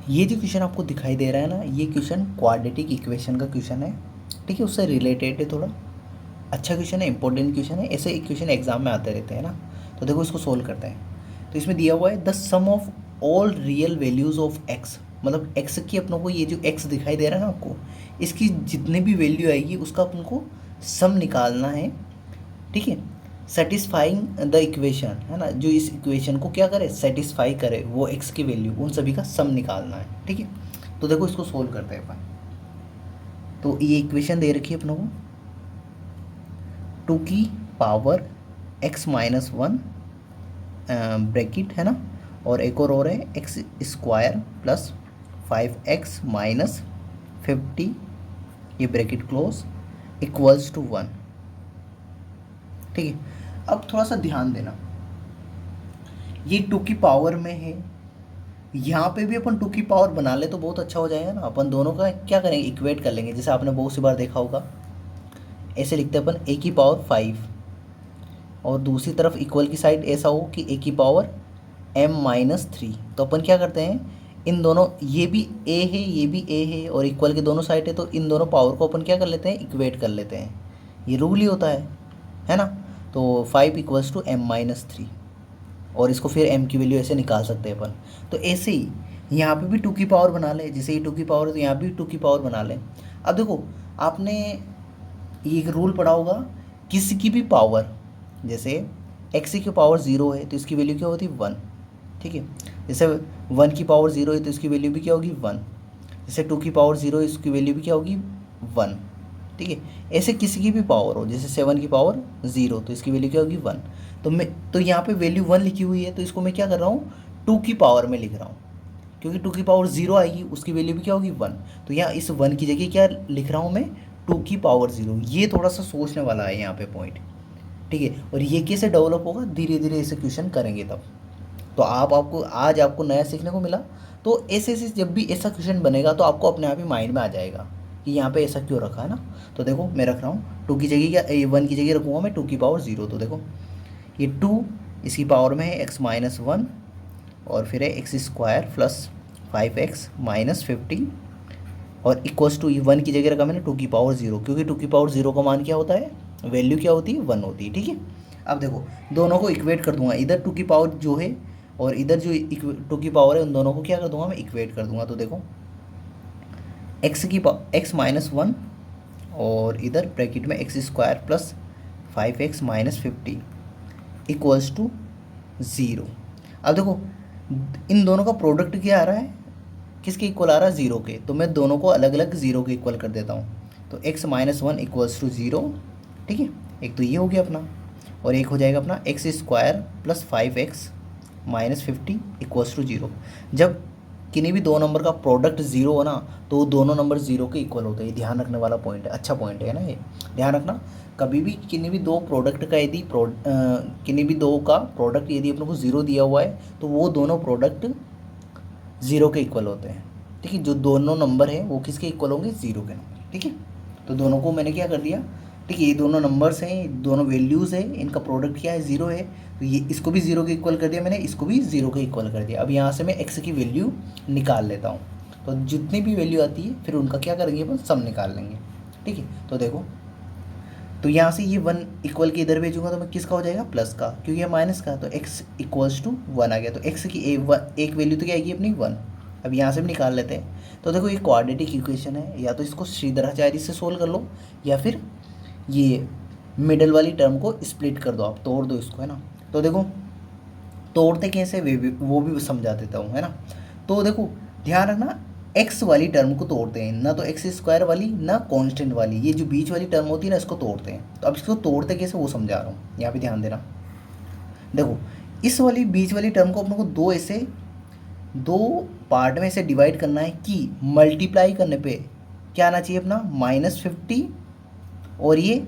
ये जो क्वेश्चन आपको दिखाई दे रहा है ना, ये क्वेश्चन क्वाड्रेटिक इक्वेशन का क्वेश्चन है, ठीक है, उससे रिलेटेड है थोड़ा। अच्छा क्वेश्चन है, इंपॉर्टेंट क्वेश्चन है, ऐसे क्वेश्चन एग्जाम में आते रहते हैं ना। तो देखो इसको सोल्व करते हैं। तो इसमें दिया हुआ है the sum of all real values of x, मतलब एक्स की अपनों को ये जो एक्स दिखाई दे रहा है ना आपको, इसकी जितनी भी वैल्यू आएगी उसका अपन को सम निकालना है, ठीक है। सेटिस्फाइंग द इक्वेशन है ना, जो इस इक्वेशन को क्या करे, सेटिस्फाई करे, वो एक्स की वैल्यू उन सभी का सम निकालना है, ठीक है। तो देखो इसको सोल्व करते हैं अपन। तो ये इक्वेशन दे रखी है अपनों को, 2 की पावर x-1 ब्रैकेट है ना, और एक और है एक्स स्क्वायर प्लस 5x-50, ये ब्रैकेट क्लोज, इक्वल्स टू 1, ठीक है। अब थोड़ा सा ध्यान देना, ये 2 की पावर में है, यहाँ पे भी अपन 2 की पावर बना ले तो बहुत अच्छा हो जाएगा ना। अपन दोनों का क्या करेंगे, इक्वेट कर लेंगे, जैसे आपने बहुत सी बार देखा होगा। ऐसे लिखते हैं अपन a की पावर 5, और दूसरी तरफ इक्वल की साइड ऐसा हो कि a की पावर m-3। तो अपन क्या करते हैं, इन दोनों, ये भी a है ये भी a है और इक्वल के दोनों साइड है, तो इन दोनों पावर को अपन क्या कर लेते हैं, इक्वेट कर लेते हैं। ये रूल ही होता है ना। तो 5 = m-3, और इसको फिर m की वैल्यू ऐसे निकाल सकते हैं अपन। तो ऐसे ही यहाँ पे भी 2 की पावर बना ले, जैसे ये 2 की पावर है तो यहाँ भी 2 की पावर बना लें। अब देखो आपने ये एक रूल पढ़ा होगा, किसी की भी पावर, जैसे x की पावर 0 है तो इसकी वैल्यू क्या होती है, 1, ठीक है। जैसे 1 की पावर 0 है तो इसकी वैल्यू भी क्या होगी, 1। जैसे 2 की पावर 0 है इसकी वैल्यू भी क्या होगी, 1, ठीक है। ऐसे किसी की भी पावर हो, जैसे 7 की पावर 0 तो इसकी वैल्यू क्या होगी, 1। तो यहाँ पे वैल्यू 1 लिखी हुई है, तो इसको मैं क्या कर रहा हूँ, 2 की पावर में लिख रहा हूँ, क्योंकि 2 की पावर 0 आएगी, उसकी वैल्यू भी क्या होगी, 1। तो यहाँ इस 1 की जगह क्या लिख रहा हूँ मैं, 2 की पावर 0। ये थोड़ा सा सोचने वाला है यहाँ पे पॉइंट, ठीक है। और ये कैसे डेवलप होगा, धीरे धीरे ऐसे क्वेश्चन करेंगे तब। तो आपको आज आपको नया सीखने को मिला। तो ऐसे ऐसे जब भी ऐसा क्वेश्चन बनेगा तो आपको अपने आप ही माइंड में आ जाएगा कि यहाँ पे ऐसा क्यों रखा है ना। तो देखो मैं रख रहा हूँ 2 की जगह, क्या 1 की जगह रखूँगा मैं 2 की पावर 0। तो देखो ये 2 इसकी पावर में है x-1, और फिर है x² प्लस 5x-50, और इक्वल्स टू 1 की जगह रखा मैंने 2 की पावर 0, क्योंकि 2 की पावर 0 का मान क्या होता है, वैल्यू क्या होती है, 1 होती है, ठीक है। अब देखो दोनों को इक्वेट कर दूंगा, इधर 2 की पावर जो है और इधर जो 2 की पावर है, उन दोनों को क्या कर दूंगा मैं, इक्वेट कर दूंगा। तो देखो x-1, और इधर ब्रैकेट में x² plus 5x-50 equals to 0। अब देखो इन दोनों का प्रोडक्ट क्या आ रहा है, किसके इक्वल आ रहा है, 0 के। तो मैं दोनों को अलग अलग 0 के इक्वल कर देता हूँ। तो x-1 इक्वल्स टू 0, ठीक है। एक तो ये हो गया अपना, और एक हो जाएगा अपना x² plus 5x-50 equals to 0। जब किन्हीं भी दो नंबर का प्रोडक्ट 0 हो ना, तो वो दोनों नंबर 0 के इक्वल होते हैं। ये ध्यान रखने वाला पॉइंट है, अच्छा पॉइंट है ना ये, ध्यान रखना। कभी भी किन्हीं भी दो प्रोडक्ट का यदि किन्हीं भी दो का प्रोडक्ट यदि अपने को 0 दिया हुआ है, तो वो दोनों प्रोडक्ट 0 के इक्वल होते हैं, ठीक है। जो दोनों नंबर हैं वो किसके इक्वल होंगे, 0 के नंबर, ठीक है। तो दोनों को मैंने क्या कर दिया, ठीक है, ये दोनों नंबर्स हैं, दोनों वैल्यूज़ हैं, इनका प्रोडक्ट क्या है, 0 है। तो ये इसको भी 0 के इक्वल कर दिया मैंने, इसको भी 0 के इक्वल कर दिया। अब यहाँ से मैं x की वैल्यू निकाल लेता हूँ। तो जितनी भी वैल्यू आती है फिर उनका क्या करेंगे अपन, सम निकाल लेंगे, ठीक है। तो देखो, तो यहाँ से ये 1 इक्वल के इधर भेजूंगा तो मैं किसका हो जाएगा, प्लस का, क्योंकि ये माइनस का। तो x इक्वल्स टू 1 आ गया। तो x की एक वैल्यू तो क्या आएगी अपनी, 1। अब यहाँ से भी निकाल लेते हैं। तो देखो ये क्वाड्रेटिक इक्वेशन है, या तो इसको श्रीधराचार्य से सोल्व कर लो, या फिर ये मिडल वाली टर्म को स्प्लिट कर दो, आप तोड़ दो इसको, है ना। तो देखो तोड़ते कैसे वो भी समझा देता हूँ, है ना। तो देखो ध्यान रखना, एक्स वाली टर्म को तोड़ते हैं ना, तो x² वाली ना कांस्टेंट वाली, ये जो बीच वाली टर्म होती है ना, इसको तोड़ते हैं। तो अब इसको तोड़ते कैसे वो समझा रहा हूँ, यहाँ पे ध्यान देना। देखो इस वाली बीच वाली टर्म को अपने को दो पार्ट में ऐसे डिवाइड करना है कि मल्टीप्लाई करने पे क्या आना चाहिए अपना, -50, और ये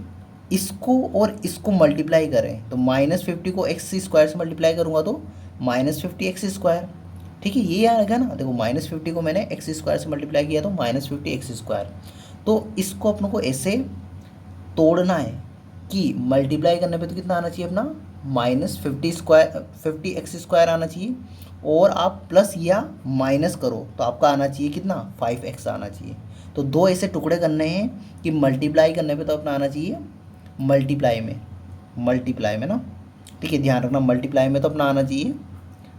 इसको और इसको मल्टीप्लाई करें तो -50 को x² से मल्टीप्लाई करूँगा तो -50x², ठीक है। ये आएगा ना, देखो -50 को मैंने x² से मल्टीप्लाई किया तो -50x²। तो इसको अपनों को ऐसे तोड़ना है कि मल्टीप्लाई करने पे तो कितना आना चाहिए अपना, -50x² आना चाहिए, और आप प्लस या माइनस करो तो आपका आना चाहिए कितना 5x आना चाहिए। तो दो ऐसे टुकड़े करने हैं कि मल्टीप्लाई करने पे तो अपना आना चाहिए मल्टीप्लाई में ना, ठीक है, ध्यान रखना मल्टीप्लाई में तो अपना आना चाहिए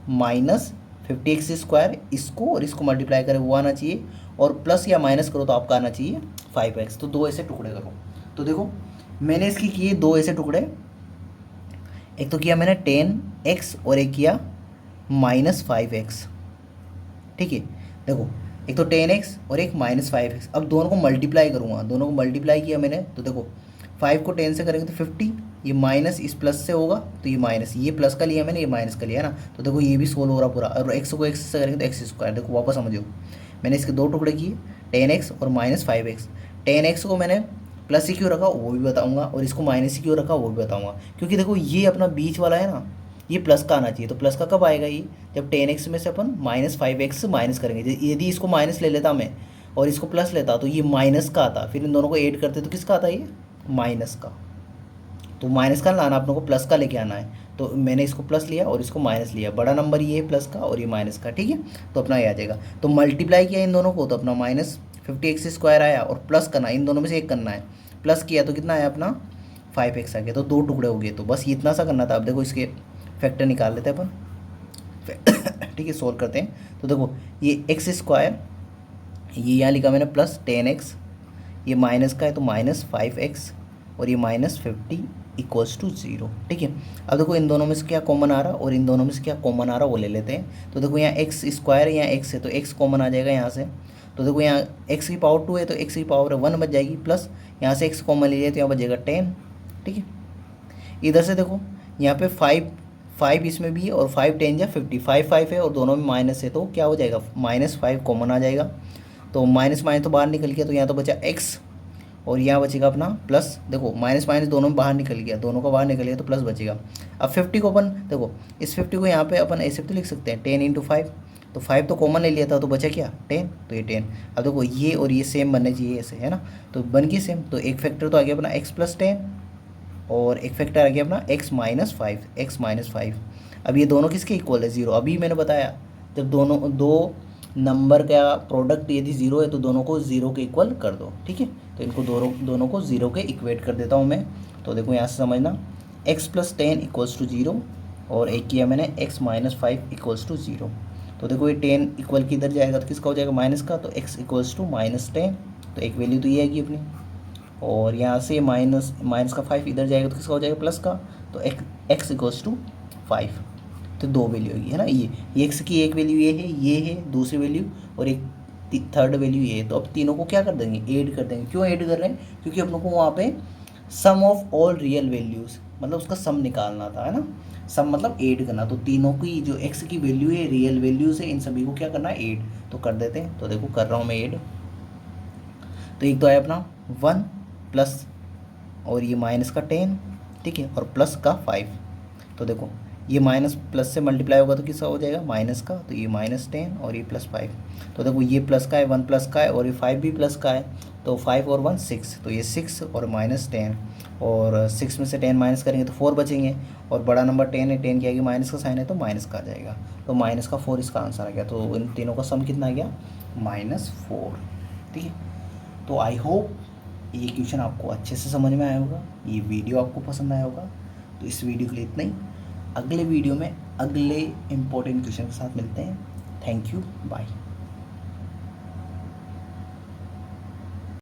-50x², इसको और इसको मल्टीप्लाई करें वो आना चाहिए, और प्लस या माइनस करो तो आपका आना चाहिए 5x। तो दो ऐसे टुकड़े करो। तो देखो मैंने इसकी किए दो ऐसे टुकड़े, एक तो किया मैंने 10x और एक किया -5x, ठीक है। देखो एक तो 10x और एक -5x, अब दोनों को मल्टीप्लाई करूँगा, दोनों को मल्टीप्लाई किया मैंने तो देखो 5 को 10 से करेंगे तो 50, ये माइनस इस प्लस से होगा तो ये माइनस, ये प्लस का लिया मैंने, ये माइनस का लिया है ना। तो देखो ये भी सोल्व हो रहा पूरा, और x को x से करेंगे तो x²। देखो वापस समझो, मैंने इसके दो टुकड़े किए 10x और -5x। 10x को मैंने प्लस ही क्यों रखा वो भी बताऊंगा, और इसको माइनस ही क्यों रखा वो भी बताऊंगा, क्योंकि देखो ये अपना बीच वाला है ना, ये प्लस का आना चाहिए। तो प्लस का कब आएगा ये, जब 10x में से अपन -5x माइनस करेंगे। यदि इसको माइनस ले लेता मैं और इसको प्लस लेता तो ये माइनस का आता, फिर इन दोनों को ऐड करते तो किसका आता ये माइनस का। तो माइनस का लाना अपने को प्लस का लेके आना है, तो मैंने इसको प्लस लिया और इसको माइनस लिया, बड़ा नंबर ये है प्लस का और ये माइनस का, ठीक है। तो अपना ये आ जाएगा। तो मल्टीप्लाई किया इन दोनों को तो अपना -50x² आया, और प्लस करना इन दोनों में से एक करना है, प्लस किया तो कितना आया अपना 5x आ गया। तो दो टुकड़े हो गए, तो बस इतना सा करना था। अब देखो इसके फैक्टर निकाल लेते हैं अपन, ठीक है, सोल्व करते हैं। तो देखो ये x², ये यहाँ लिखा मैंने +10x, ये माइनस का है तो -5x, और ये -50 = 0, ठीक है। अब देखो इन दोनों में से क्या कॉमन आ रहा और इन दोनों में से क्या कॉमन आ रहा वो ले लेते हैं। तो देखो यहाँ x², यहाँ x है तो x कॉमन आ जाएगा यहाँ से। तो देखो यहाँ x की पावर 2 है तो x की पावर 1 बच जाएगी, प्लस यहाँ से x कॉमन ले लिया तो यहाँ बचेगा 10, ठीक है। इधर से देखो यहाँ पे 5 इसमें भी है, और 5 10 या 50, 5 है और दोनों में माइनस है तो क्या हो जाएगा -5 कॉमन आ जाएगा। तो माइनस तो बाहर निकल गया, तो यहाँ तो बचा x, और यहाँ बचेगा अपना प्लस। देखो माइनस दोनों में बाहर निकल गया, दोनों का बाहर निकल गया तो प्लस बचेगा। अब 50 को अपन देखो, इस 50 को यहाँ पे अपन ऐसे तो लिख सकते हैं 10 × 5, तो 5 तो कॉमन ले लिया था तो बचा क्या 10, तो ये 10। अब देखो ये और ये सेम बनने चाहिए ऐसे, है ना, तो बन गई सेम। तो एक फैक्टर तो आ गया अपना x + 10, और एक फैक्टर आ गया अपना x - 5। अब ये दोनों किसके इक्वल है 0। अभी मैंने बताया जब दो नंबर का प्रोडक्ट यदि 0 है तो दोनों को 0 के इक्वल कर दो, ठीक है। तो इनको दोनों को 0 के इक्वेट कर देता हूँ मैं। तो देखो यहाँ से समझना x + 10 = 0, और एक किया मैंने x - 5 = 0। तो देखो ये 10 इक्वल किधर जाएगा तो किसका हो जाएगा माइनस का, तो x = -10, तो एक वैल्यू तो ये आएगी अपनी। और यहाँ से माइनस का 5 इधर जाएगा तो किसका हो जाएगा प्लस का, तो x = 5। तो दो वैल्यू होगी, है ना। ये x की एक वैल्यू ये है दूसरी वैल्यू, और एक थर्ड वैल्यू ये है। तो अब तीनों को क्या कर देंगे ऐड कर देंगे। क्यों ऐड कर रहे हैं, क्योंकि अपनों को वहाँ पे सम ऑफ ऑल रियल वैल्यूज़ मतलब उसका सम निकालना था, है ना। सम मतलब ऐड करना, तो तीनों की जो x की वैल्यू है रियल वैल्यूज़ है, इन सभी को क्या करना है ऐड। तो कर देते हैं। तो देखो कर रहा हूँ मैं ऐड। तो एक तो आया अपना 1 प्लस, और ये माइनस का 10, ठीक है, और प्लस का 5। तो देखो ये माइनस प्लस से मल्टीप्लाई होगा तो किसका हो जाएगा माइनस का, तो ये -10 और ये +5। तो देखो ये प्लस का है 1 प्लस का है, और ये 5 भी प्लस का है, तो 5 और 1 6, तो ये 6 और -10, और 6 में से 10 माइनस करेंगे तो 4 बचेंगे, और बड़ा नंबर 10 है, 10 की आगे माइनस का साइन है तो माइनस का आ जाएगा, तो -4 इसका आंसर आ गया। तो इन तीनों का सम कितना आ गया -4, ठीक है। तो आई होप ये क्वेश्चन आपको अच्छे से समझ में आया होगा, ये वीडियो आपको पसंद आया होगा। तो इस वीडियो के लिए इतना ही, अगले वीडियो में अगले इम्पोर्टेंट क्वेश्चन के साथ मिलते हैं। Thank you, bye.